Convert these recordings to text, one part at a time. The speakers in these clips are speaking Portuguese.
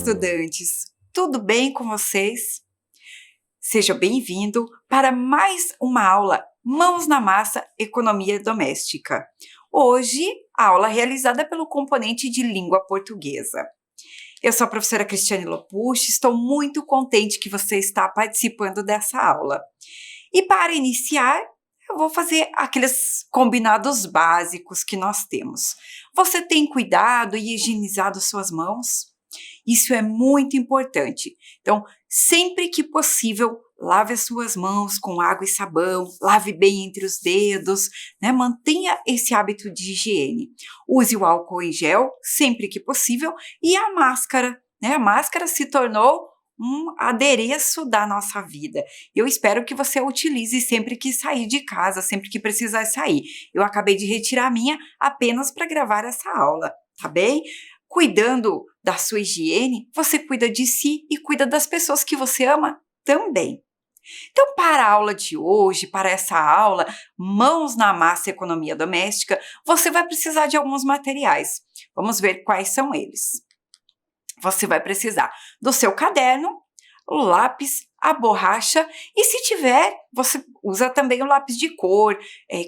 estudantes! Tudo bem com vocês? Seja bem-vindo para mais uma aula Mãos na Massa, Economia Doméstica. Hoje, a aula realizada pelo componente de língua portuguesa. Eu sou a professora Cristiane Lopucci, estou muito contente que você está participando dessa aula. E para iniciar, eu vou fazer aqueles combinados básicos que nós temos. Você tem cuidado e higienizado suas mãos? Isso é muito importante. Então, sempre que possível, lave as suas mãos com água e sabão, lave bem entre os dedos, né? Mantenha esse hábito de higiene. Use o álcool em gel sempre que possível e a máscara, né? A máscara se tornou um adereço da nossa vida. Eu espero que você a utilize sempre que sair de casa, sempre que precisar sair. Eu acabei de retirar a minha apenas para gravar essa aula, tá bem? Cuidando da sua higiene, você cuida de si e cuida das pessoas que você ama também. Então, para a aula de hoje, para essa aula, Mãos na Massa Economia Doméstica, você vai precisar de alguns materiais. Vamos ver quais são eles. Você vai precisar do seu caderno, o lápis, a borracha e, se tiver, você usa também o lápis de cor,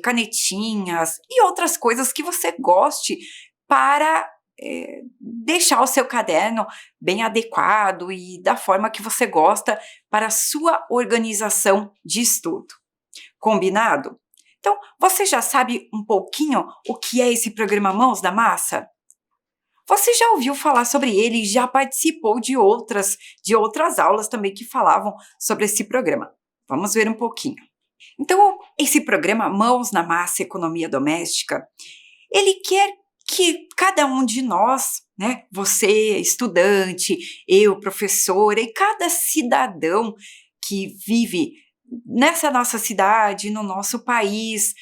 canetinhas e outras coisas que você goste para deixar o seu caderno bem adequado e da forma que você gosta para a sua organização de estudo. Combinado? Então, você já sabe um pouquinho o que é esse programa Mãos na Massa? Você já ouviu falar sobre ele e já participou de outras aulas também que falavam sobre esse programa. Vamos ver um pouquinho. Então, esse programa Mãos na Massa Economia Doméstica, ele quer que cada um de nós, né, você estudante, eu professora e cada cidadão que vive nessa nossa cidade, no nosso país,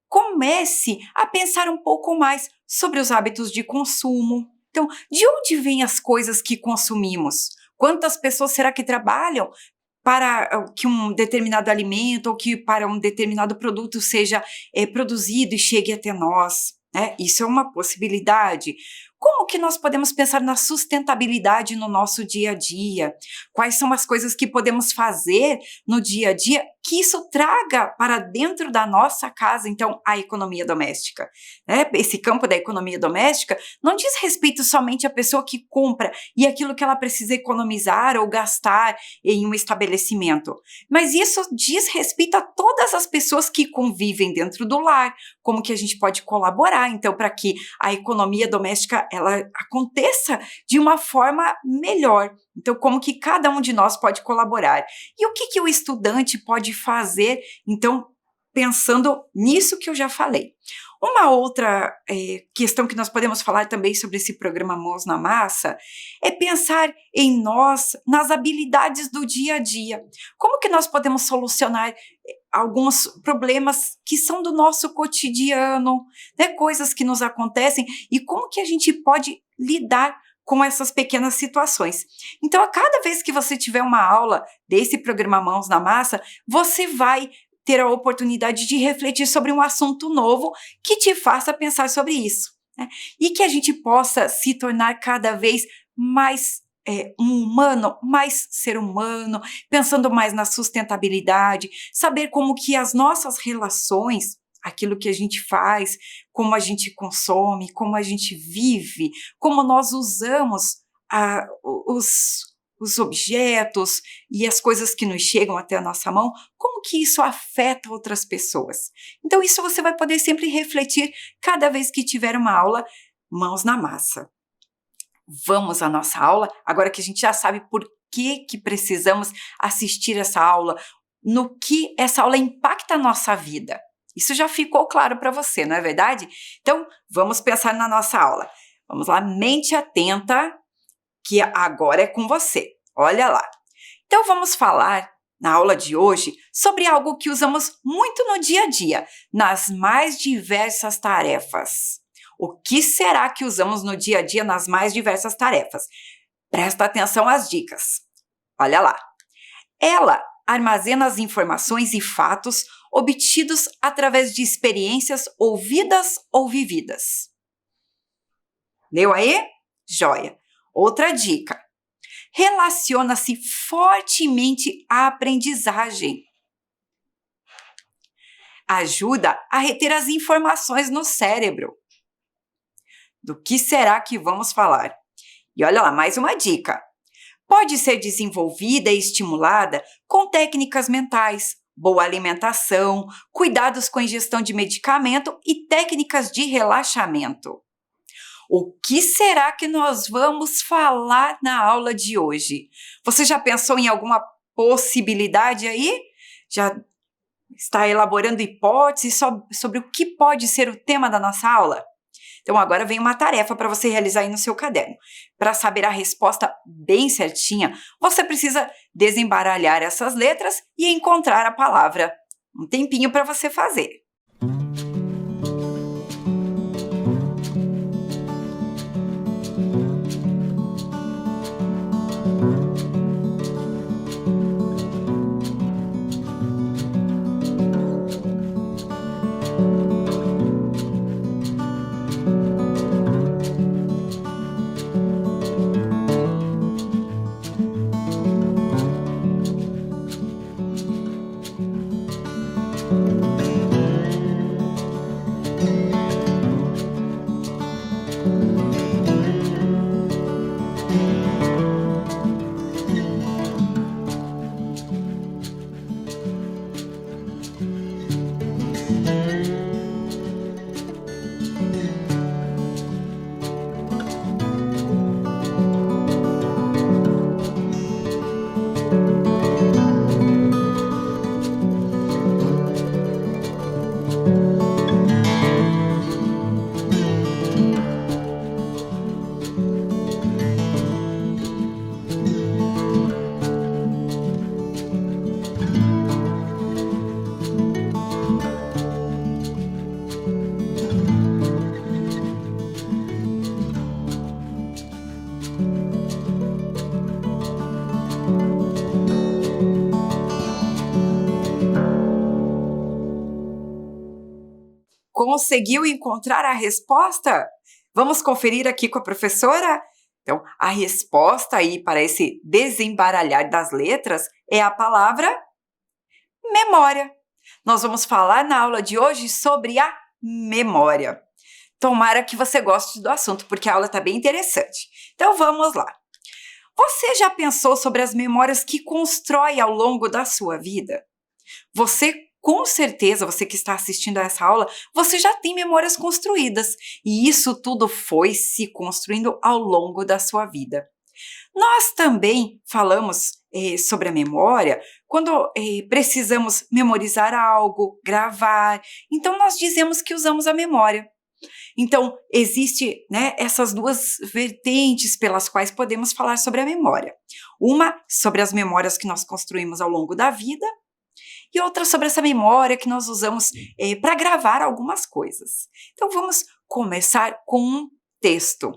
comece a pensar um pouco mais sobre os hábitos de consumo. Então, de onde vêm as coisas que consumimos? Quantas pessoas será que trabalham para que um determinado alimento ou que para um determinado produto seja produzido e chegue até nós? Isso é uma possibilidade. Como que nós podemos pensar na sustentabilidade no nosso dia a dia? Quais são as coisas que podemos fazer no dia a dia que isso traga para dentro da nossa casa, então, a economia doméstica? Esse campo da economia doméstica não diz respeito somente à pessoa que compra e aquilo que ela precisa economizar ou gastar em um estabelecimento, mas isso diz respeito a todas as pessoas que convivem dentro do lar, como que a gente pode colaborar, então, para que a economia doméstica ela aconteça de uma forma melhor. Então, como que cada um de nós pode colaborar? E o que o estudante pode fazer, então, pensando nisso que eu já falei? Uma outra questão que nós podemos falar também sobre esse programa Mãos na Massa é pensar em nós, nas habilidades do dia a dia. Como que nós podemos solucionar alguns problemas que são do nosso cotidiano, né? Coisas que nos acontecem e como que a gente pode lidar com essas pequenas situações. Então, a cada vez que você tiver uma aula desse programa Mãos na Massa, você vai ter a oportunidade de refletir sobre um assunto novo que te faça pensar sobre isso, né? E que a gente possa se tornar cada vez mais um humano, mais ser humano, pensando mais na sustentabilidade, saber como que as nossas relações, aquilo que a gente faz, como a gente consome, como a gente vive, como nós usamos os objetos e as coisas que nos chegam até a nossa mão, como que isso afeta outras pessoas. Então, isso você vai poder sempre refletir cada vez que tiver uma aula Mãos na Massa. Vamos à nossa aula, agora que a gente já sabe por que precisamos assistir essa aula, no que essa aula impacta a nossa vida. Isso já ficou claro para você, não é verdade? Então, vamos pensar na nossa aula. Vamos lá, mente atenta, que agora é com você. Olha lá. Então, vamos falar na aula de hoje sobre algo que usamos muito no dia a dia, nas mais diversas tarefas. O que será que usamos no dia a dia nas mais diversas tarefas? Presta atenção às dicas. Olha lá. Ela armazena as informações e fatos obtidos através de experiências ouvidas ou vividas. Leu aí? Joia. Outra dica. relaciona-se fortemente à aprendizagem. Ajuda a reter as informações no cérebro. Do que será que vamos falar? E olha lá, mais uma dica. Pode ser desenvolvida e estimulada com técnicas mentais, boa alimentação, cuidados com a ingestão de medicamento e técnicas de relaxamento. O que será que nós vamos falar na aula de hoje? Você já pensou em alguma possibilidade aí? Já está elaborando hipóteses sobre o que pode ser o tema da nossa aula? Então agora vem uma tarefa para você realizar aí no seu caderno. Para saber a resposta bem certinha, você precisa desembaralhar essas letras e encontrar a palavra. Um tempinho para você fazer. Conseguiu encontrar a resposta? Vamos conferir aqui com a professora? Então, a resposta aí para esse desembaralhar das letras é a palavra memória. Nós vamos falar na aula de hoje sobre a memória. Tomara que você goste do assunto, porque a aula está bem interessante. Então, vamos lá. Você já pensou sobre as memórias que constrói ao longo da sua vida? Com certeza, você que está assistindo a essa aula, você já tem memórias construídas e isso tudo foi se construindo ao longo da sua vida. Nós também falamos sobre a memória quando precisamos memorizar algo, gravar, então nós dizemos que usamos a memória. Então, existe, essas duas vertentes pelas quais podemos falar sobre a memória. Uma sobre as memórias que nós construímos ao longo da vida, e outra sobre essa memória que nós usamos para gravar algumas coisas. Então, vamos começar com um texto.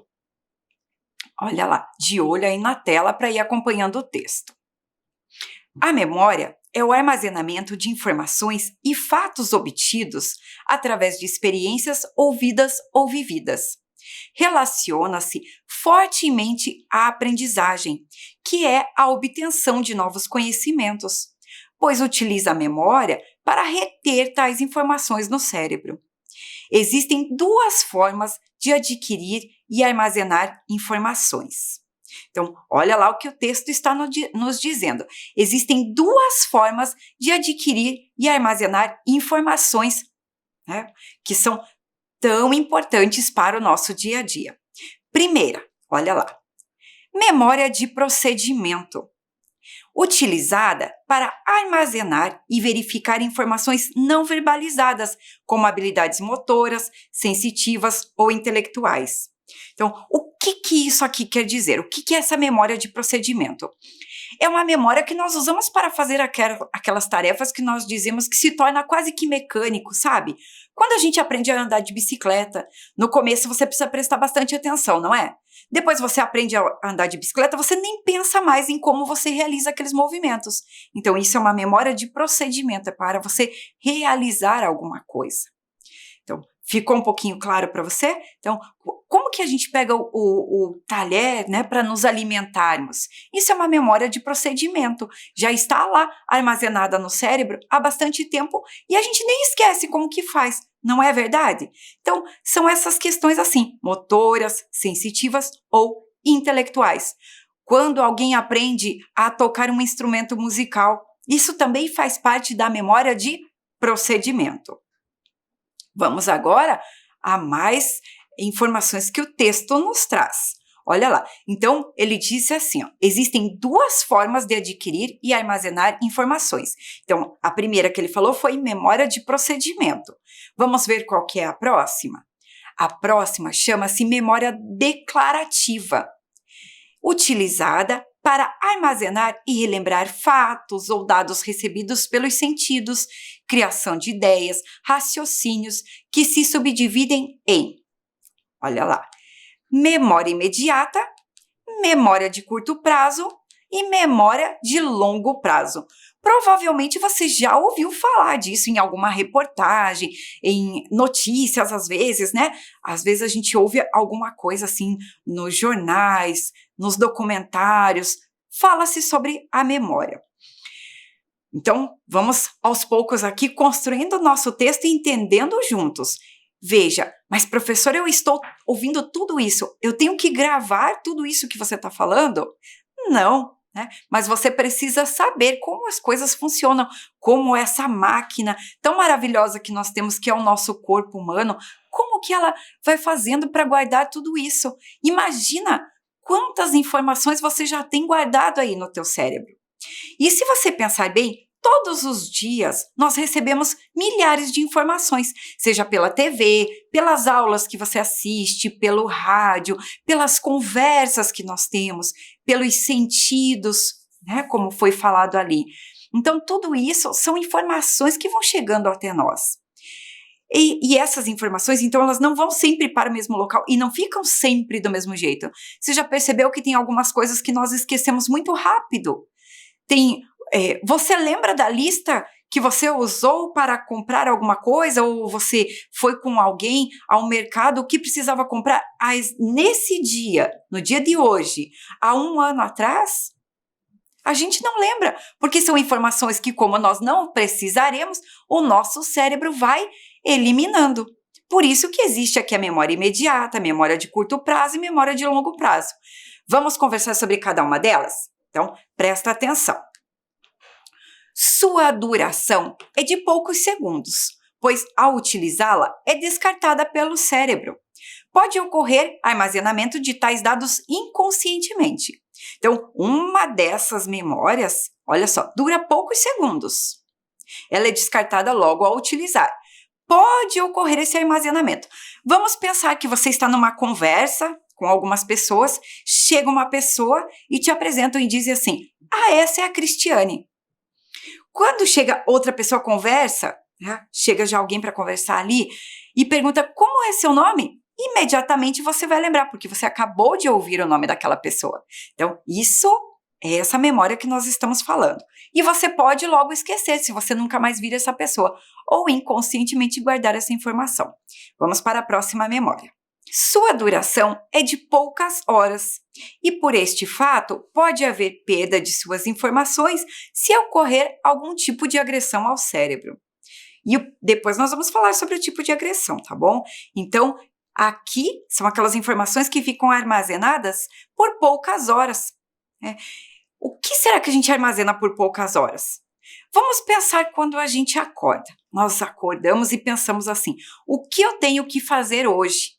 Olha lá, de olho aí na tela para ir acompanhando o texto. A memória é o armazenamento de informações e fatos obtidos através de experiências ouvidas ou vividas. Relaciona-se fortemente à aprendizagem, que é a obtenção de novos conhecimentos, pois utiliza a memória para reter tais informações no cérebro. Existem duas formas de adquirir e armazenar informações. Então, olha lá o que o texto está nos dizendo. Existem duas formas de adquirir e armazenar informações, que são tão importantes para o nosso dia a dia. Primeira, olha lá, memória de procedimento, utilizada para armazenar e verificar informações não verbalizadas, como habilidades motoras, sensitivas ou intelectuais. Então, o que isso aqui quer dizer? O que é essa memória de procedimento? É uma memória que nós usamos para fazer aquelas tarefas que nós dizemos que se torna quase que mecânico, sabe? Quando a gente aprende a andar de bicicleta, no começo você precisa prestar bastante atenção, não é? Depois você aprende a andar de bicicleta, você nem pensa mais em como você realiza aqueles movimentos. Então, isso é uma memória de procedimento, é para você realizar alguma coisa. Então, Ficou um pouquinho claro para você? Então, como que a gente pega o talher, né, para nos alimentarmos? Isso é uma memória de procedimento. Já está lá armazenada no cérebro há bastante tempo e a gente nem esquece como que faz, não é verdade? Então, são essas questões assim, motoras, sensitivas ou intelectuais. Quando alguém aprende a tocar um instrumento musical, isso também faz parte da memória de procedimento. Vamos agora a mais informações que o texto nos traz. Olha lá, então ele disse assim, ó, existem duas formas de adquirir e armazenar informações. Então, a primeira que ele falou foi memória de procedimento. Vamos ver qual que é a próxima? A próxima chama-se memória declarativa, utilizada para armazenar e relembrar fatos ou dados recebidos pelos sentidos, criação de ideias, raciocínios que se subdividem em, olha lá, memória imediata, memória de curto prazo e memória de longo prazo. Provavelmente você já ouviu falar disso em alguma reportagem, em notícias às vezes, né? Às vezes a gente ouve alguma coisa assim nos jornais, nos documentários, fala-se sobre a memória. Então, vamos aos poucos aqui construindo o nosso texto e entendendo juntos. Veja, mas professor, eu estou ouvindo tudo isso, eu tenho que gravar tudo isso que você está falando? Não, né? Mas você precisa saber como as coisas funcionam, como essa máquina tão maravilhosa que nós temos, que é o nosso corpo humano, como que ela vai fazendo para guardar tudo isso? Imagina quantas informações você já tem guardado aí no teu cérebro. E se você pensar bem, todos os dias nós recebemos milhares de informações, seja pela TV, pelas aulas que você assiste, pelo rádio, pelas conversas que nós temos, pelos sentidos, né, como foi falado ali. Então, tudo isso são informações que vão chegando até nós. E essas informações, então, elas não vão sempre para o mesmo local e não ficam sempre do mesmo jeito. Você já percebeu que tem algumas coisas que nós esquecemos muito rápido? Você lembra da lista que você usou para comprar alguma coisa, ou você foi com alguém ao mercado que precisava comprar nesse dia, no dia de hoje, há 1 ano atrás? A gente não lembra, porque são informações que, como nós não precisaremos, o nosso cérebro vai eliminando. Por isso que existe aqui a memória imediata, a memória de curto prazo e memória de longo prazo. Vamos conversar sobre cada uma delas? Então, presta atenção. Sua duração é de poucos segundos, pois ao utilizá-la é descartada pelo cérebro. Pode ocorrer armazenamento de tais dados inconscientemente. Então, uma dessas memórias, olha só, dura poucos segundos. Ela é descartada logo ao utilizar. Pode ocorrer esse armazenamento. Vamos pensar que você está numa conversa com algumas pessoas, chega uma pessoa e te apresentam e diz assim, essa é a Cristiane. Quando chega outra pessoa, conversa, né? Chega já alguém para conversar ali e pergunta como é seu nome, imediatamente você vai lembrar, porque você acabou de ouvir o nome daquela pessoa. Então, isso é essa memória que nós estamos falando. E você pode logo esquecer, se você nunca mais vir essa pessoa, ou inconscientemente guardar essa informação. Vamos para a próxima memória. Sua duração é de poucas horas e, por este fato, pode haver perda de suas informações se ocorrer algum tipo de agressão ao cérebro. E depois nós vamos falar sobre o tipo de agressão, tá bom? Então, aqui são aquelas informações que ficam armazenadas por poucas horas, né? O que será que a gente armazena por poucas horas? Vamos pensar quando a gente acorda. Nós acordamos e pensamos assim, o que eu tenho que fazer hoje?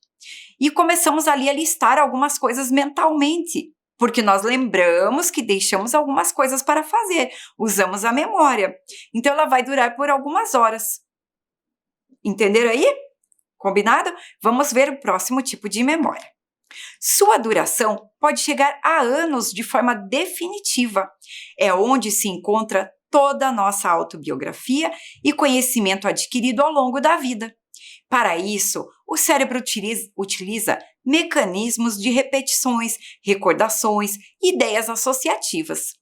E começamos ali a listar algumas coisas mentalmente, porque nós lembramos que deixamos algumas coisas para fazer, usamos a memória. Então, ela vai durar por algumas horas. Entenderam aí? Combinado? Vamos ver o próximo tipo de memória. Sua duração pode chegar a anos de forma definitiva. É onde se encontra toda a nossa autobiografia e conhecimento adquirido ao longo da vida. Para isso, o cérebro utiliza mecanismos de repetições, recordações, ideias associativas.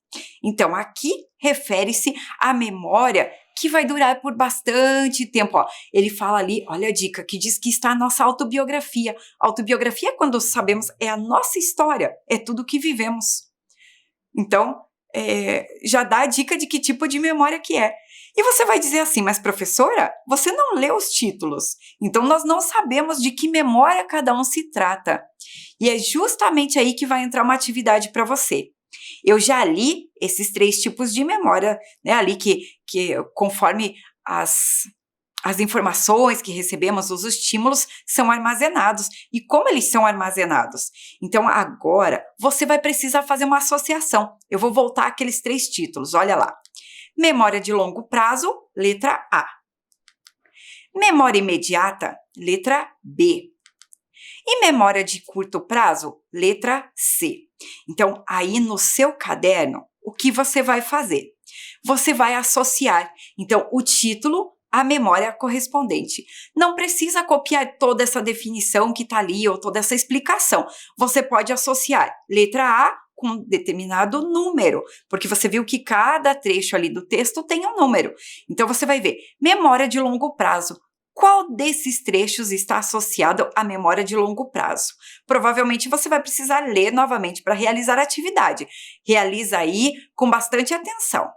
Então, aqui refere-se à memória que vai durar por bastante tempo. Ó, ele fala ali, olha a dica, que diz que está a nossa autobiografia. Autobiografia, quando sabemos, é a nossa história, é tudo que vivemos. Então, já dá a dica de que tipo de memória que é. E você vai dizer assim, mas professora, você não leu os títulos, então nós não sabemos de que memória cada um se trata. E é justamente aí que vai entrar uma atividade para você. Eu já li esses 3 tipos de memória, né, ali que conforme as informações que recebemos, os estímulos são armazenados. E como eles são armazenados? Então, agora, você vai precisar fazer uma associação. Eu vou voltar àqueles 3 títulos, olha lá. Memória de longo prazo, letra A. Memória imediata, letra B. E memória de curto prazo, letra C. Então, aí no seu caderno, o que você vai fazer? Você vai associar, então, o título à memória correspondente. Não precisa copiar toda essa definição que está ali ou toda essa explicação. Você pode associar letra A com um determinado número, porque você viu que cada trecho ali do texto tem um número. Então, você vai ver memória de longo prazo. Qual desses trechos está associado à memória de longo prazo? Provavelmente você vai precisar ler novamente para realizar a atividade. Realiza aí com bastante atenção.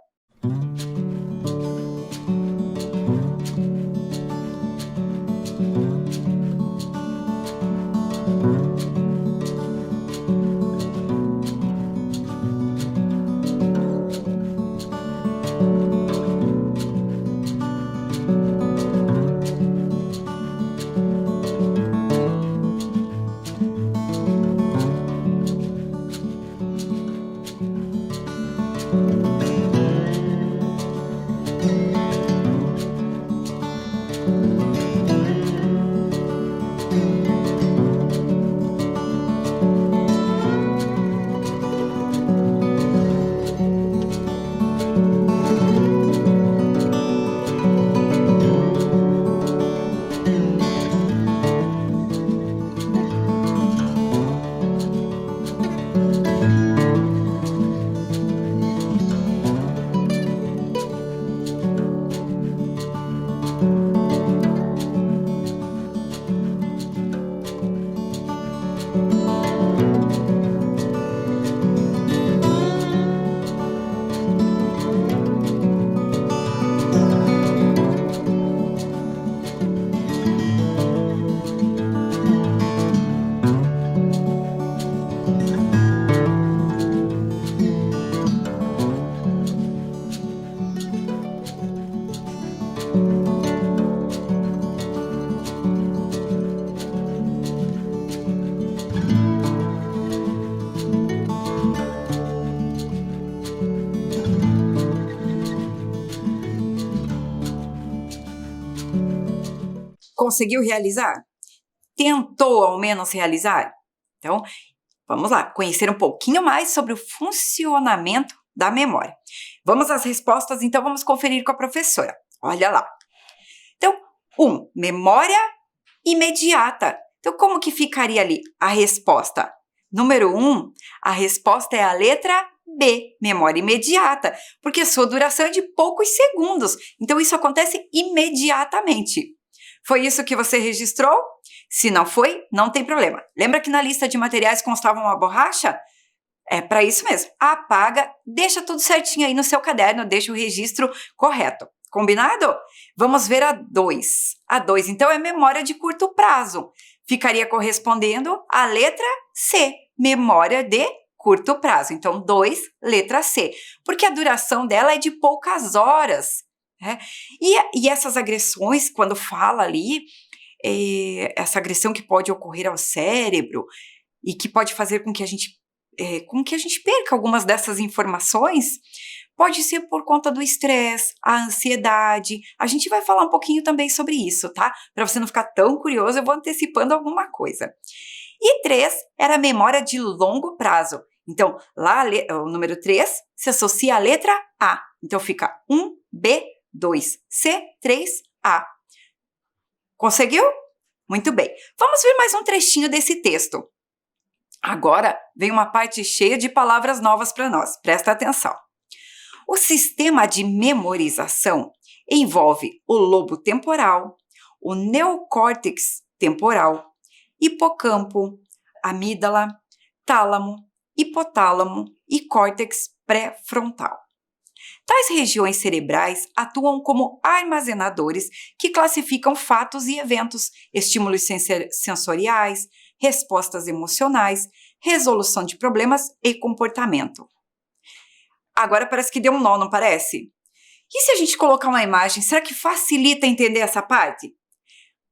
Conseguiu realizar? Tentou ao menos realizar? Então, vamos lá, conhecer um pouquinho mais sobre o funcionamento da memória. Vamos às respostas, então vamos conferir com a professora. Olha lá. Então, 1, memória imediata. Então, como que ficaria ali a resposta? Número 1, a resposta é a letra B, memória imediata, porque a sua duração é de poucos segundos. Então, isso acontece imediatamente. Foi isso que você registrou? Se não foi, não tem problema. Lembra que na lista de materiais constava uma borracha? É para isso mesmo. Apaga, deixa tudo certinho aí no seu caderno, deixa o registro correto. Combinado? Vamos ver a 2. A 2, então, é memória de curto prazo. Ficaria correspondendo à letra C, memória de curto prazo. Então, 2, letra C. Porque a duração dela é de poucas horas. Né? E essas agressões, quando fala ali, essa agressão que pode ocorrer ao cérebro e que pode fazer com que a gente perca algumas dessas informações, pode ser por conta do estresse, a ansiedade. A gente vai falar um pouquinho também sobre isso, tá? Para você não ficar tão curioso, eu vou antecipando alguma coisa. E 3 era a memória de longo prazo. Então, lá o número 3 se associa à letra A. Então, fica 1B, 2C, 3A. Conseguiu? Muito bem. Vamos ver mais um trechinho desse texto. Agora vem uma parte cheia de palavras novas para nós. Presta atenção. O sistema de memorização, envolve o lobo temporal, o neocórtex temporal, hipocampo, amígdala, tálamo, hipotálamo e córtex pré-frontal. Tais regiões cerebrais atuam como armazenadores que classificam fatos e eventos, estímulos sensoriais, respostas emocionais, resolução de problemas e comportamento. Agora parece que deu um nó, não parece? E se a gente colocar uma imagem, será que facilita entender essa parte?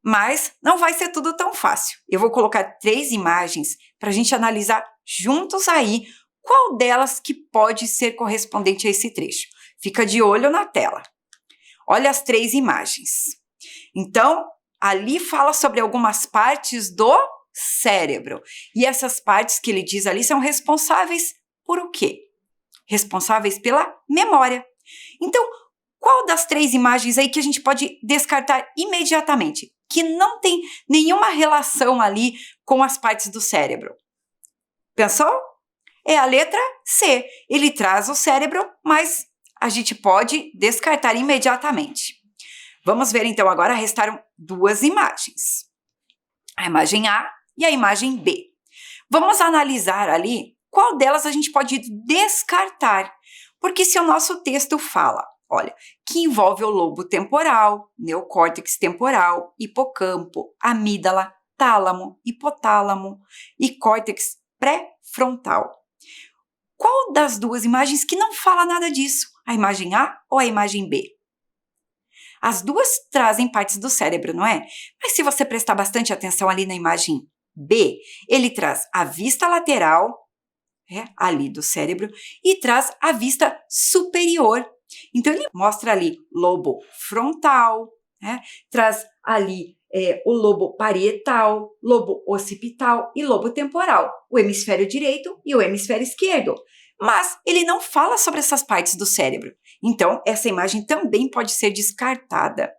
Mas não vai ser tudo tão fácil. Eu vou colocar 3 imagens para a gente analisar juntos aí qual delas que pode ser correspondente a esse trecho. Fica de olho na tela. Olha as 3 imagens. Então, ali fala sobre algumas partes do cérebro. E essas partes que ele diz ali são responsáveis por o quê? Responsáveis pela memória. Então, qual das 3 imagens aí que a gente pode descartar imediatamente? Que não tem nenhuma relação ali com as partes do cérebro. Pensou? É a letra C. Ele traz o cérebro, mas a gente pode descartar imediatamente. Vamos ver então agora, restaram 2 imagens. A imagem A e a imagem B. Vamos analisar ali qual delas a gente pode descartar. Porque se o nosso texto fala, olha, que envolve o lobo temporal, neocórtex temporal, hipocampo, amígdala, tálamo, hipotálamo e córtex pré-frontal. Qual das 2 imagens que não fala nada disso? A imagem A ou a imagem B? As 2 trazem partes do cérebro, não é? Mas se você prestar bastante atenção ali na imagem B, ele traz a vista lateral, ali do cérebro, e traz a vista superior. Então, ele mostra ali lobo frontal, traz ali o lobo parietal, lobo occipital e lobo temporal, o hemisfério direito e o hemisfério esquerdo. Mas ele não fala sobre essas partes do cérebro. Então, essa imagem também pode ser descartada.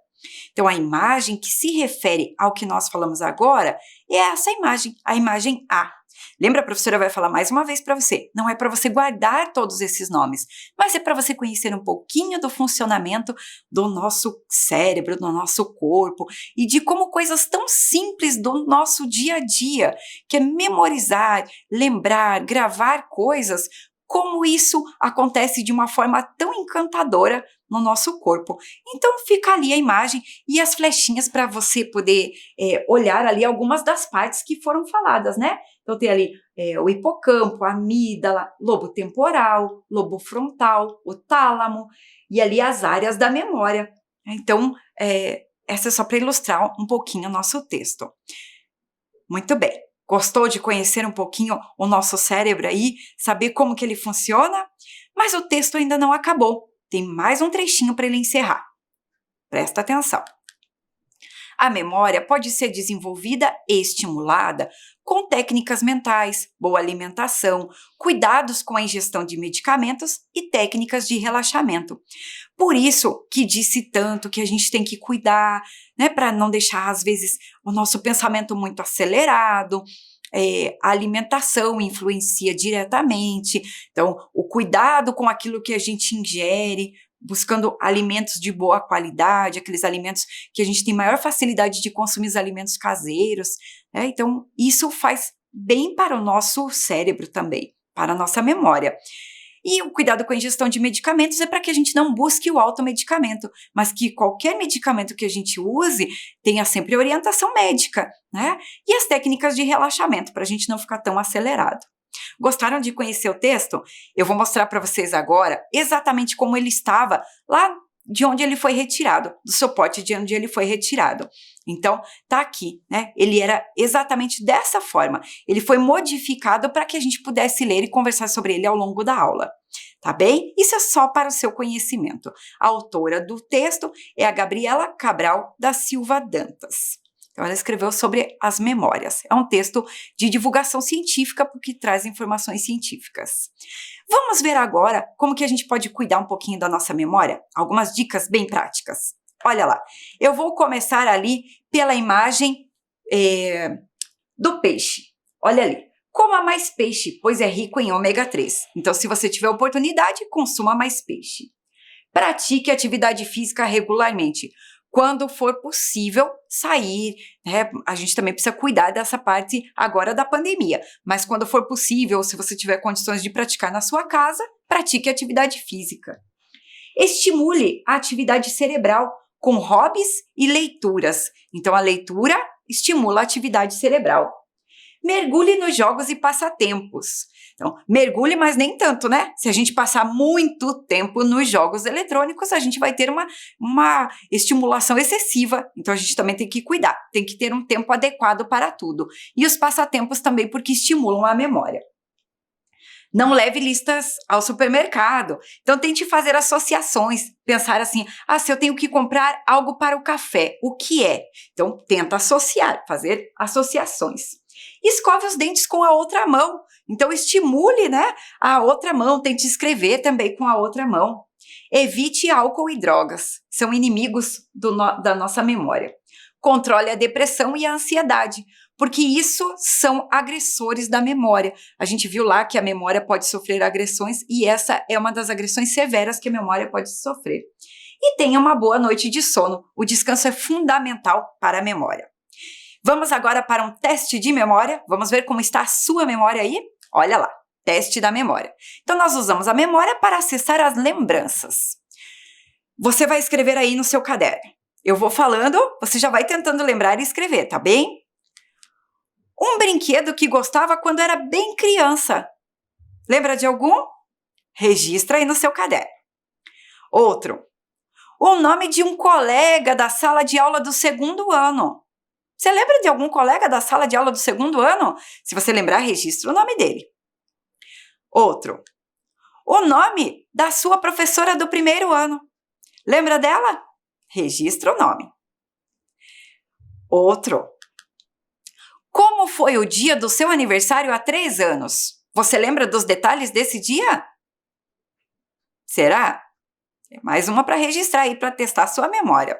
Então, a imagem que se refere ao que nós falamos agora é essa imagem, a imagem A. Lembra, a professora vai falar mais uma vez para você, não é para você guardar todos esses nomes, mas é para você conhecer um pouquinho do funcionamento do nosso cérebro, do nosso corpo e de como coisas tão simples do nosso dia a dia, que é memorizar, lembrar, gravar coisas, como isso acontece de uma forma tão encantadora no nosso corpo. Então fica ali a imagem e as flechinhas para você poder olhar ali algumas das partes que foram faladas, né? Então tem ali o hipocampo, a amígdala, lobo temporal, lobo frontal, o tálamo e ali as áreas da memória. Então essa é só para ilustrar um pouquinho o nosso texto. Muito bem. Gostou de conhecer um pouquinho o nosso cérebro aí, saber como que ele funciona? Mas o texto ainda não acabou. Tem mais um trechinho para ele encerrar. Presta atenção. A memória pode ser desenvolvida e estimulada com técnicas mentais, boa alimentação, cuidados com a ingestão de medicamentos e técnicas de relaxamento. Por isso que disse tanto que a gente tem que cuidar, né, para não deixar, às vezes, o nosso pensamento muito acelerado. A alimentação influencia diretamente, então o cuidado com aquilo que a gente ingere, buscando alimentos de boa qualidade, aqueles alimentos que a gente tem maior facilidade de consumir, os alimentos caseiros, então isso faz bem para o nosso cérebro também, para a nossa memória. E o cuidado com a ingestão de medicamentos é para que a gente não busque o automedicamento, mas que qualquer medicamento que a gente use tenha sempre orientação médica, né? E as técnicas de relaxamento, para a gente não ficar tão acelerado. Gostaram de conhecer o texto? Eu vou mostrar para vocês agora exatamente como ele estava lá de onde ele foi retirado, do suporte de onde ele foi retirado. Então, tá aqui, né? Ele era exatamente dessa forma. Ele foi modificado para que a gente pudesse ler e conversar sobre ele ao longo da aula. Tá bem? Isso é só para o seu conhecimento. A autora do texto é a Gabriela Cabral da Silva Dantas. Então, ela escreveu sobre as memórias. É um texto de divulgação científica porque traz informações científicas. Vamos ver agora como que a gente pode cuidar um pouquinho da nossa memória? Algumas dicas bem práticas. Olha lá, eu vou começar ali pela imagem do peixe. Olha ali, coma mais peixe, pois é rico em ômega 3. Então, se você tiver oportunidade, consuma mais peixe. Pratique atividade física regularmente. Quando for possível sair, né? A gente também precisa cuidar dessa parte agora da pandemia. Mas quando for possível, se você tiver condições de praticar na sua casa, pratique atividade física. Estimule a atividade cerebral com hobbies e leituras. Então, a leitura estimula a atividade cerebral. Mergulhe nos jogos e passatempos. Então, mergulhe, mas nem tanto, né? Se a gente passar muito tempo nos jogos eletrônicos, a gente vai ter uma estimulação excessiva. Então, a gente também tem que cuidar, tem que ter um tempo adequado para tudo. E os passatempos também, porque estimulam a memória. Não leve listas ao supermercado. Então, tente fazer associações. Pensar assim, se eu tenho que comprar algo para o café, o que é? Então, tenta associar, fazer associações. Escove os dentes com a outra mão. Então, estimule, né, a outra mão. Tente escrever também com a outra mão. Evite álcool e drogas. São inimigos da nossa memória. Controle a depressão e a ansiedade, porque isso são agressores da memória. A gente viu lá que a memória pode sofrer agressões e essa é uma das agressões severas que a memória pode sofrer. E tenha uma boa noite de sono. O descanso é fundamental para a memória. Vamos agora para um teste de memória. Vamos ver como está a sua memória aí? Olha lá, teste da memória. Então, nós usamos a memória para acessar as lembranças. Você vai escrever aí no seu caderno. Eu vou falando, você já vai tentando lembrar e escrever, tá bem? Um brinquedo que gostava quando era bem criança. Lembra de algum? Registra aí no seu caderno. Outro. O nome de um colega da sala de aula do segundo ano. Você lembra de algum colega da sala de aula do segundo ano? Se você lembrar, registra o nome dele. Outro. O nome da sua professora do primeiro ano. Lembra dela? Registra o nome. Outro. Como foi o dia do seu aniversário há 3 anos? Você lembra dos detalhes desse dia? Será? É mais uma para registrar aí, para testar a sua memória.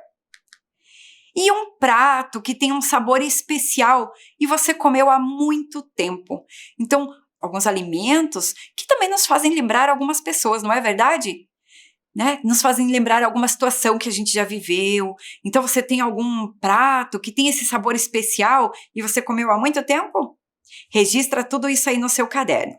E um prato que tem um sabor especial e você comeu há muito tempo. Então, alguns alimentos que também nos fazem lembrar algumas pessoas, não é verdade? Né? Nos fazem lembrar alguma situação que a gente já viveu. Então, você tem algum prato que tem esse sabor especial e você comeu há muito tempo? Registra tudo isso aí no seu caderno.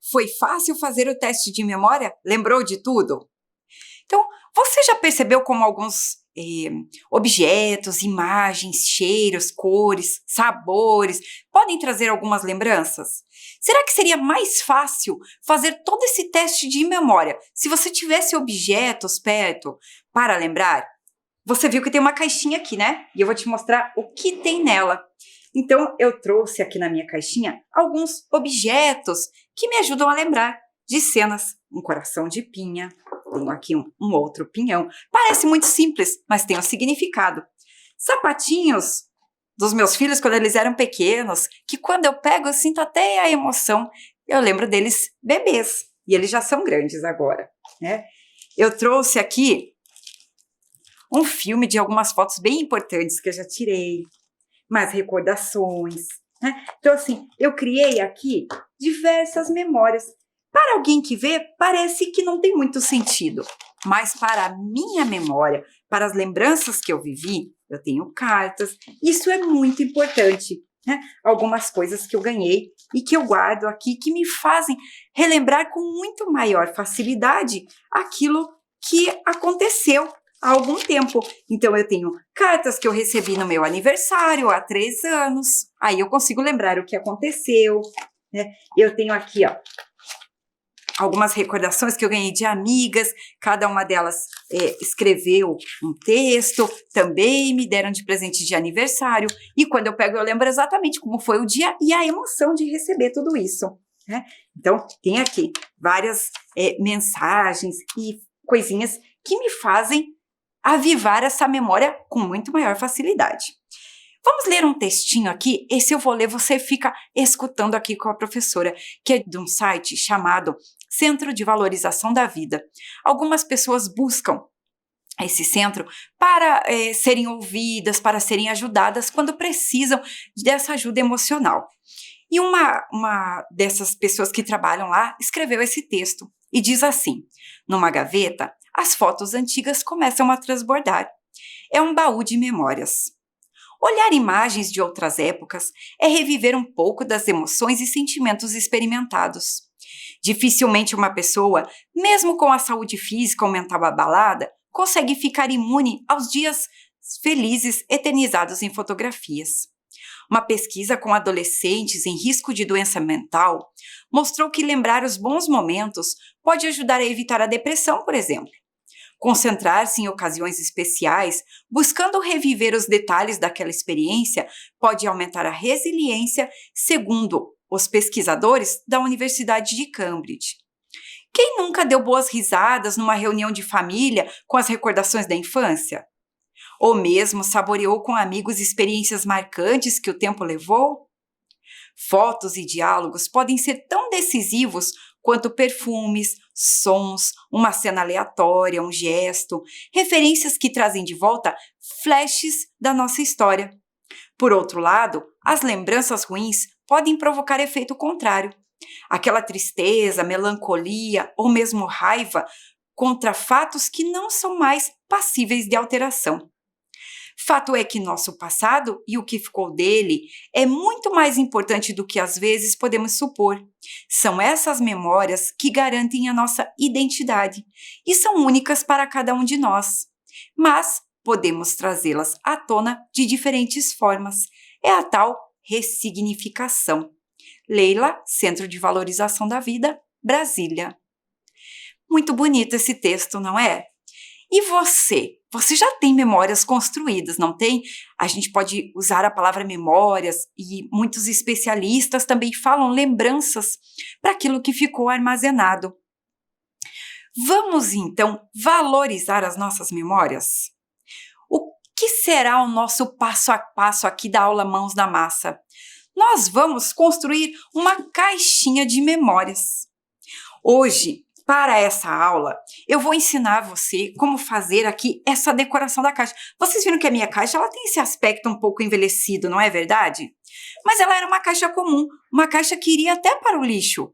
Foi fácil fazer o teste de memória? Lembrou de tudo? Então, você já percebeu como alguns objetos, imagens, cheiros, cores, sabores podem trazer algumas lembranças? Será que seria mais fácil fazer todo esse teste de memória se você tivesse objetos perto para lembrar? Você viu que tem uma caixinha aqui, né? E eu vou te mostrar o que tem nela. Então, eu trouxe aqui na minha caixinha alguns objetos que me ajudam a lembrar de cenas. Um coração de pinha, tenho aqui um outro pinhão. Parece muito simples, mas tem um significado. Sapatinhos dos meus filhos quando eles eram pequenos, que quando eu pego eu sinto até a emoção. Eu lembro deles bebês, e eles já são grandes agora, né? Eu trouxe aqui um filme de algumas fotos bem importantes que eu já tirei. Mais recordações, né? Então, assim, eu criei aqui diversas memórias. Para alguém que vê, parece que não tem muito sentido. Mas para a minha memória, para as lembranças que eu vivi, eu tenho cartas. Isso é muito importante. né, algumas coisas que eu ganhei e que eu guardo aqui, que me fazem relembrar com muito maior facilidade aquilo que aconteceu há algum tempo. Então, eu tenho cartas que eu recebi no meu aniversário há 3 anos, aí eu consigo lembrar o que aconteceu, né? Eu tenho aqui, ó, algumas recordações que eu ganhei de amigas, cada uma delas escreveu um texto, também me deram de presente de aniversário, e quando eu pego eu lembro exatamente como foi o dia e a emoção de receber tudo isso, né? Então, tem aqui várias mensagens e coisinhas que me fazem avivar essa memória com muito maior facilidade. Vamos ler um textinho aqui, esse eu vou ler, você fica escutando aqui com a professora, que é de um site chamado Centro de Valorização da Vida. Algumas pessoas buscam esse centro para serem ouvidas, para serem ajudadas quando precisam dessa ajuda emocional. E uma dessas pessoas que trabalham lá escreveu esse texto e diz assim: numa gaveta, as fotos antigas começam a transbordar. É um baú de memórias. Olhar imagens de outras épocas é reviver um pouco das emoções e sentimentos experimentados. Dificilmente uma pessoa, mesmo com a saúde física ou mental abalada, consegue ficar imune aos dias felizes eternizados em fotografias. Uma pesquisa com adolescentes em risco de doença mental mostrou que lembrar os bons momentos pode ajudar a evitar a depressão, por exemplo. Concentrar-se em ocasiões especiais, buscando reviver os detalhes daquela experiência, pode aumentar a resiliência, segundo os pesquisadores da Universidade de Cambridge. Quem nunca deu boas risadas numa reunião de família com as recordações da infância? Ou mesmo saboreou com amigos experiências marcantes que o tempo levou? Fotos e diálogos podem ser tão decisivos quanto perfumes, sons, uma cena aleatória, um gesto, referências que trazem de volta flashes da nossa história. Por outro lado, as lembranças ruins podem provocar efeito contrário. Aquela tristeza, melancolia ou mesmo raiva contra fatos que não são mais passíveis de alteração. Fato é que nosso passado e o que ficou dele é muito mais importante do que às vezes podemos supor. São essas memórias que garantem a nossa identidade e são únicas para cada um de nós. Mas podemos trazê-las à tona de diferentes formas. É a tal ressignificação. Leila, Centro de Valorização da Vida, Brasília. Muito bonito esse texto, não é? E você? Você já tem memórias construídas, não tem? A gente pode usar a palavra memórias e muitos especialistas também falam lembranças para aquilo que ficou armazenado. Vamos então valorizar as nossas memórias? O que será o nosso passo a passo aqui da aula Mãos na Massa? Nós vamos construir uma caixinha de memórias. Hoje, para essa aula, eu vou ensinar você como fazer aqui essa decoração da caixa. Vocês viram que a minha caixa ela tem esse aspecto um pouco envelhecido, não é verdade? Mas ela era uma caixa comum, uma caixa que iria até para o lixo.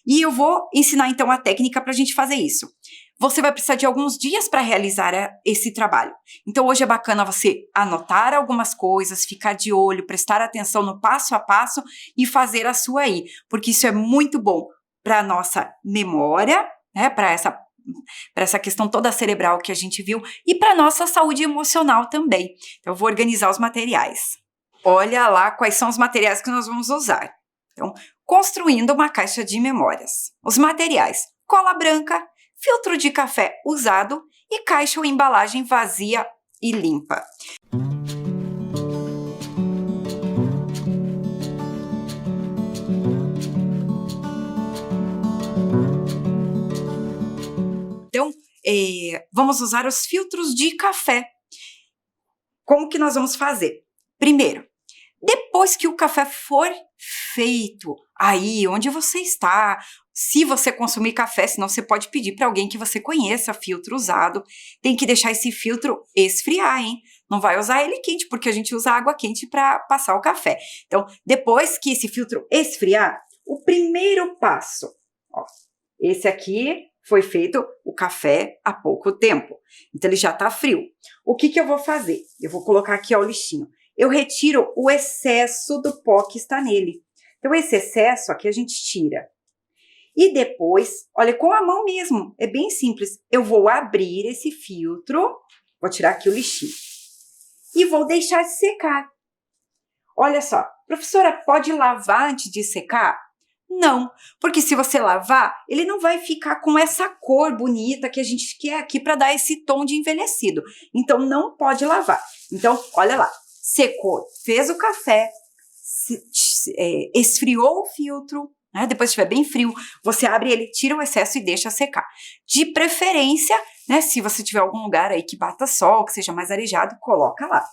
E eu vou ensinar então a técnica para a gente fazer isso. Você vai precisar de alguns dias para realizar esse trabalho. Então hoje é bacana você anotar algumas coisas, ficar de olho, prestar atenção no passo a passo e fazer a sua aí, porque isso é muito bom para a nossa memória, né, para essa questão toda cerebral que a gente viu e para a nossa saúde emocional também. Então, eu vou organizar os materiais. Olha lá quais são os materiais que nós vamos usar. Então, construindo uma caixa de memórias. Os materiais: cola branca, filtro de café usado e caixa ou embalagem vazia e limpa. Então, vamos usar os filtros de café. Como que nós vamos fazer? Primeiro, depois que o café for feito, aí onde você está, se você consumir café, senão você pode pedir para alguém que você conheça filtro usado, tem que deixar esse filtro esfriar, hein? Não vai usar ele quente, porque a gente usa água quente para passar o café. Então, depois que esse filtro esfriar, o primeiro passo, ó, esse aqui foi feito o café há pouco tempo, então ele já está frio. O que eu vou fazer? Eu vou colocar aqui ó, o lixinho. eu retiro o excesso do pó que está nele. Então, esse excesso aqui a gente tira. E depois, olha, com a mão mesmo, é bem simples. Eu vou abrir esse filtro, vou tirar aqui o lixinho, e vou deixar de secar. Olha só, professora, pode lavar antes de secar? Não, porque se você lavar, ele não vai ficar com essa cor bonita que a gente quer aqui para dar esse tom de envelhecido. Então, não pode lavar. Então, olha lá, secou, fez o café, esfriou o filtro, né? Depois estiver bem frio, você abre ele, tira o excesso e deixa secar. De preferência, né, se você tiver algum lugar aí que bata sol, que seja mais arejado, coloca lá.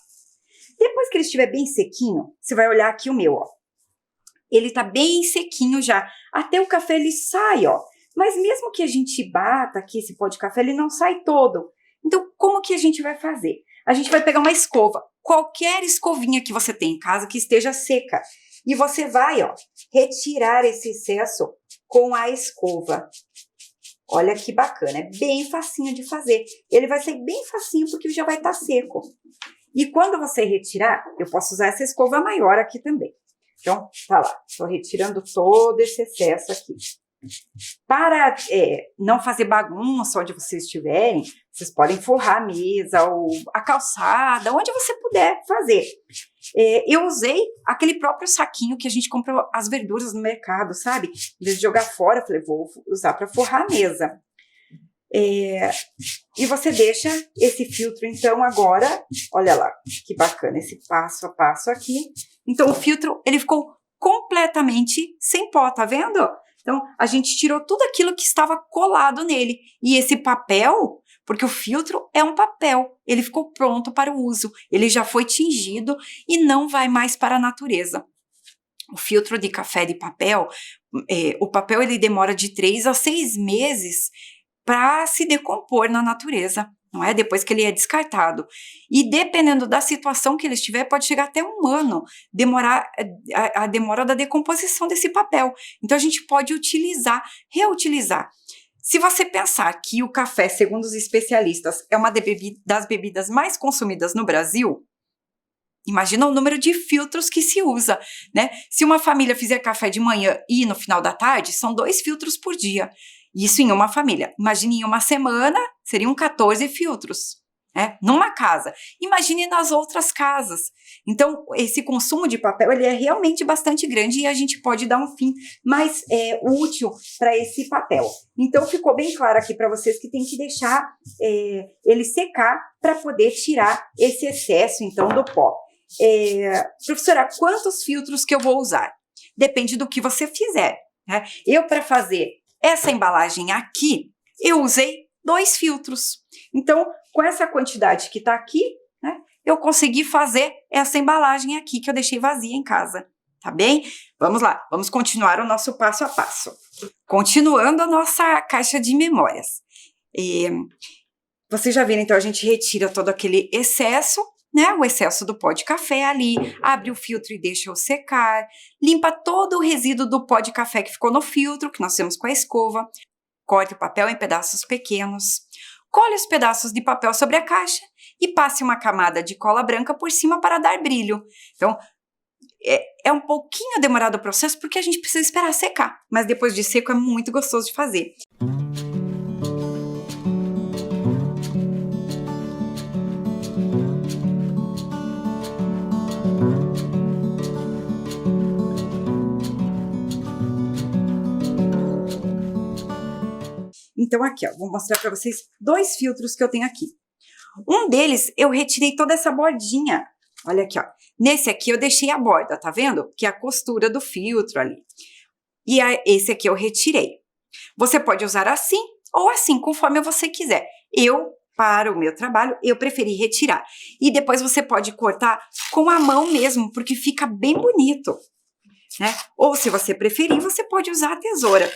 Depois que ele estiver bem sequinho, você vai olhar aqui o meu, ó. Ele tá bem sequinho já. Até o café ele sai, ó. Mas mesmo que a gente bata aqui esse pó de café, ele não sai todo. Então, como que a gente vai fazer? A gente vai pegar uma escova, qualquer escovinha que você tem em casa que esteja seca. E você vai, ó, retirar esse excesso com a escova. Olha que bacana, é bem facinho de fazer. Ele vai sair bem facinho porque já vai estar seco. E quando você retirar, eu posso usar essa escova maior aqui também. Então, tá lá, estou retirando todo esse excesso aqui. Para não fazer bagunça onde vocês estiverem, vocês podem forrar a mesa ou a calçada, onde você puder fazer. Eu usei aquele próprio saquinho que a gente compra as verduras no mercado, sabe? Em vez de jogar fora, eu falei, vou usar para forrar a mesa. E você deixa esse filtro, então, agora, olha lá, que bacana, esse passo a passo aqui. Então, o filtro, ele ficou completamente sem pó, tá vendo? Então, a gente tirou tudo aquilo que estava colado nele. E esse papel, porque o filtro é um papel, ele ficou pronto para o uso. Ele já foi tingido e não vai mais para a natureza. O filtro de café de papel, o papel ele demora de 3 a 6 meses para se decompor na natureza, não é? Depois que ele é descartado. E dependendo da situação que ele estiver, pode chegar até 1 ano, demorar a demora da decomposição desse papel. Então, a gente pode utilizar, reutilizar. Se você pensar que o café, segundo os especialistas, é uma das bebidas mais consumidas no Brasil, imagina o número de filtros que se usa, né? Se uma família fizer café de manhã e no final da tarde, são 2 filtros por dia. Isso em uma família. Imagine em uma semana, seriam 14 filtros, né? Numa casa. Imagine nas outras casas. Então, esse consumo de papel, ele é realmente bastante grande e a gente pode dar um fim mais útil para esse papel. Então, ficou bem claro aqui para vocês que tem que deixar ele secar para poder tirar esse excesso, então, do pó. Professora, quantos filtros que eu vou usar? Depende do que você fizer, né? Eu, para fazer essa embalagem aqui, eu usei 2 filtros. Então, com essa quantidade que está aqui, né, eu consegui fazer essa embalagem aqui que eu deixei vazia em casa, tá bem? Vamos lá, vamos continuar o nosso passo a passo. Continuando a nossa caixa de memórias. Vocês já viram, então, a gente retira todo aquele excesso, né, o excesso do pó de café ali, abre o filtro e deixa-o secar, limpa todo o resíduo do pó de café que ficou no filtro, que nós temos com a escova, corte o papel em pedaços pequenos, colhe os pedaços de papel sobre a caixa e passe uma camada de cola branca por cima para dar brilho. Então, é um pouquinho demorado o processo porque a gente precisa esperar secar, mas depois de seco é muito gostoso de fazer. Então, aqui, ó, vou mostrar para vocês 2 filtros que eu tenho aqui. Um deles, eu retirei toda essa bordinha. Olha aqui, ó. Nesse aqui, eu deixei a borda, tá vendo? Que é a costura do filtro ali. E esse aqui eu retirei. Você pode usar assim ou assim, conforme você quiser. Para o meu trabalho, eu preferi retirar. E depois você pode cortar com a mão mesmo, porque fica bem bonito, né? Ou, se você preferir, você pode usar a tesoura.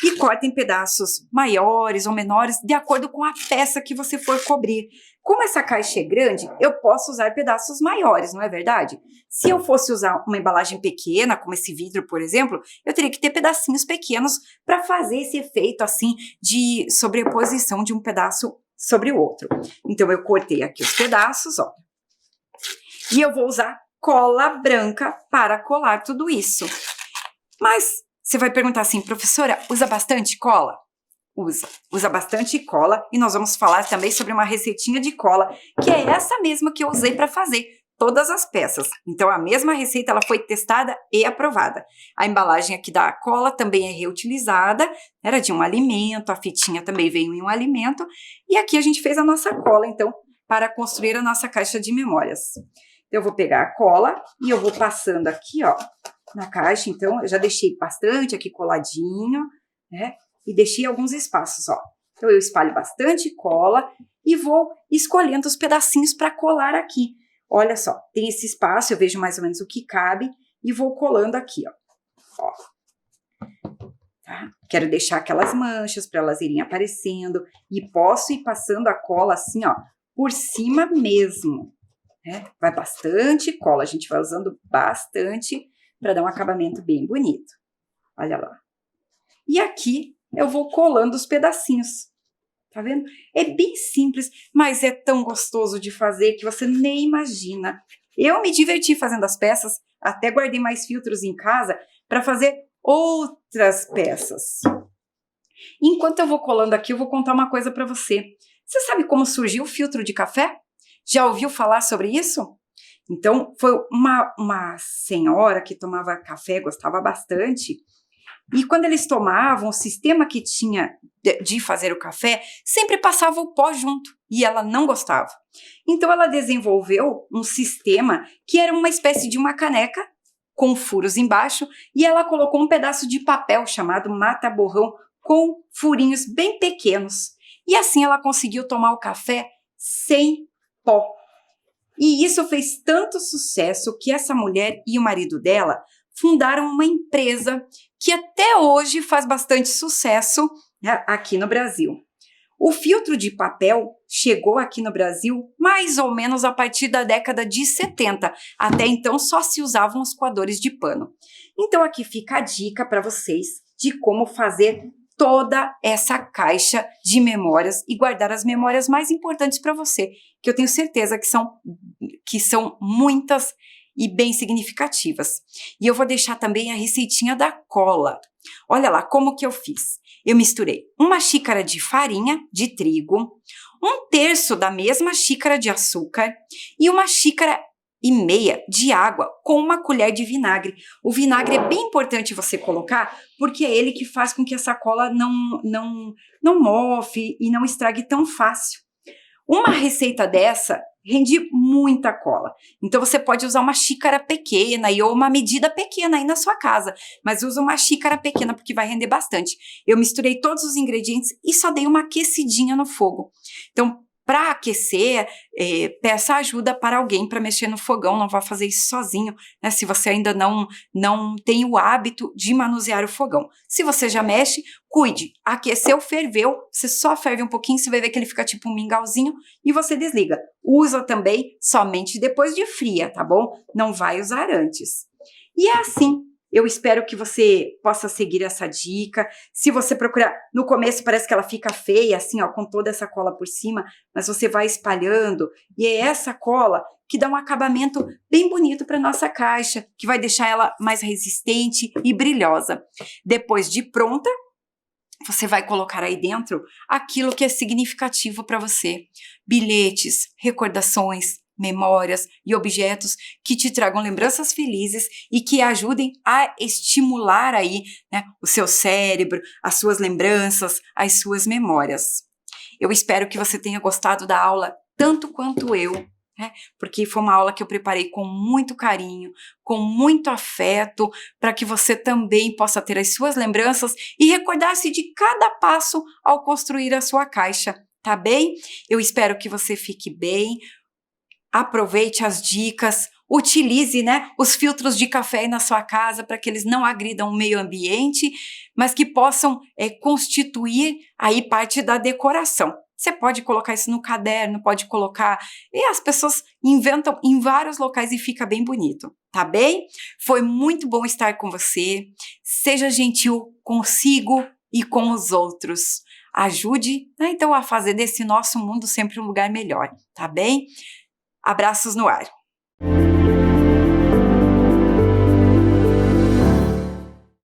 E corta em pedaços maiores ou menores, de acordo com a peça que você for cobrir. Como essa caixa é grande, eu posso usar pedaços maiores, não é verdade? Se eu fosse usar uma embalagem pequena, como esse vidro, por exemplo, eu teria que ter pedacinhos pequenos para fazer esse efeito assim de sobreposição de um pedaço sobre o outro. Então, eu cortei aqui os pedaços, ó. E eu vou usar cola branca para colar tudo isso. Mas você vai perguntar assim, professora, usa bastante cola? Usa bastante cola, e nós vamos falar também sobre uma receitinha de cola, que é essa mesma que eu usei para fazer todas as peças. Então, a mesma receita, ela foi testada e aprovada. A embalagem aqui da cola também é reutilizada, era de um alimento, a fitinha também veio em um alimento, e aqui a gente fez a nossa cola, então, para construir a nossa caixa de memórias. Eu vou pegar a cola e eu vou passando aqui, ó, na caixa. Então, eu já deixei bastante aqui coladinho, né? E deixei alguns espaços, ó. Então, eu espalho bastante cola e vou escolhendo os pedacinhos para colar aqui. Olha só, tem esse espaço, eu vejo mais ou menos o que cabe e vou colando aqui, ó. Tá? Quero deixar aquelas manchas para elas irem aparecendo e posso ir passando a cola assim, ó, por cima mesmo. Né? Vai bastante cola, a gente vai usando bastante para dar um acabamento bem bonito. Olha lá. E aqui eu vou colando os pedacinhos. Tá vendo? É bem simples, mas é tão gostoso de fazer que você nem imagina. Eu me diverti fazendo as peças, até guardei mais filtros em casa para fazer outras peças. Enquanto eu vou colando aqui, eu vou contar uma coisa para você. Você sabe como surgiu o filtro de café? Já ouviu falar sobre isso? Então, foi uma senhora que tomava café, gostava bastante. E quando eles tomavam, o sistema que tinha de fazer o café sempre passava o pó junto e ela não gostava. Então ela desenvolveu um sistema que era uma espécie de uma caneca com furos embaixo e ela colocou um pedaço de papel chamado mata-borrão com furinhos bem pequenos. E assim ela conseguiu tomar o café sem pó. E isso fez tanto sucesso que essa mulher e o marido dela fundaram uma empresa que até hoje faz bastante sucesso, né, aqui no Brasil. O filtro de papel chegou aqui no Brasil mais ou menos a partir da década de 70. Até então só se usavam os coadores de pano. Então aqui fica a dica para vocês de como fazer toda essa caixa de memórias e guardar as memórias mais importantes para você, que eu tenho certeza que são muitas e bem significativas. E eu vou deixar também a receitinha da cola. Olha lá como que eu fiz. Eu misturei 1 xícara de farinha de trigo, 1/3 da mesma xícara de açúcar e 1,5 xícaras de água com 1 colher de vinagre. O vinagre é bem importante você colocar, porque é ele que faz com que essa cola não mofe e não estrague tão fácil. Uma receita dessa rende muita cola. Então você pode usar 1 xícara pequena ou uma medida pequena aí na sua casa, mas usa 1 xícara pequena porque vai render bastante. Eu misturei todos os ingredientes e só dei uma aquecidinha no fogo. Então, para aquecer, peça ajuda para alguém para mexer no fogão, não vá fazer isso sozinho, né? Se você ainda não tem o hábito de manusear o fogão. Se você já mexe, cuide, aqueceu, ferveu, você só ferve um pouquinho, você vai ver que ele fica tipo um mingauzinho e você desliga. Usa também somente depois de fria, tá bom? Não vai usar antes. E é assim. Eu espero que você possa seguir essa dica. Se você procurar, no começo parece que ela fica feia, assim, ó, com toda essa cola por cima, mas você vai espalhando e é essa cola que dá um acabamento bem bonito para nossa caixa, que vai deixar ela mais resistente e brilhosa. Depois de pronta, você vai colocar aí dentro aquilo que é significativo para você. Bilhetes, recordações, memórias e objetos que te tragam lembranças felizes e que ajudem a estimular aí, né, o seu cérebro, as suas lembranças, as suas memórias. Eu espero que você tenha gostado da aula tanto quanto eu, né, porque foi uma aula que eu preparei com muito carinho, com muito afeto, para que você também possa ter as suas lembranças e recordar-se de cada passo ao construir a sua caixa, tá bem? Eu espero que você fique bem. Aproveite as dicas, utilize, né, os filtros de café aí na sua casa para que eles não agridam o meio ambiente, mas que possam constituir aí parte da decoração. Você pode colocar isso no caderno, pode colocar, e as pessoas inventam em vários locais e fica bem bonito, tá bem? Foi muito bom estar com você, seja gentil consigo e com os outros. Ajude, né, então a fazer desse nosso mundo sempre um lugar melhor, tá bem? Abraços no ar.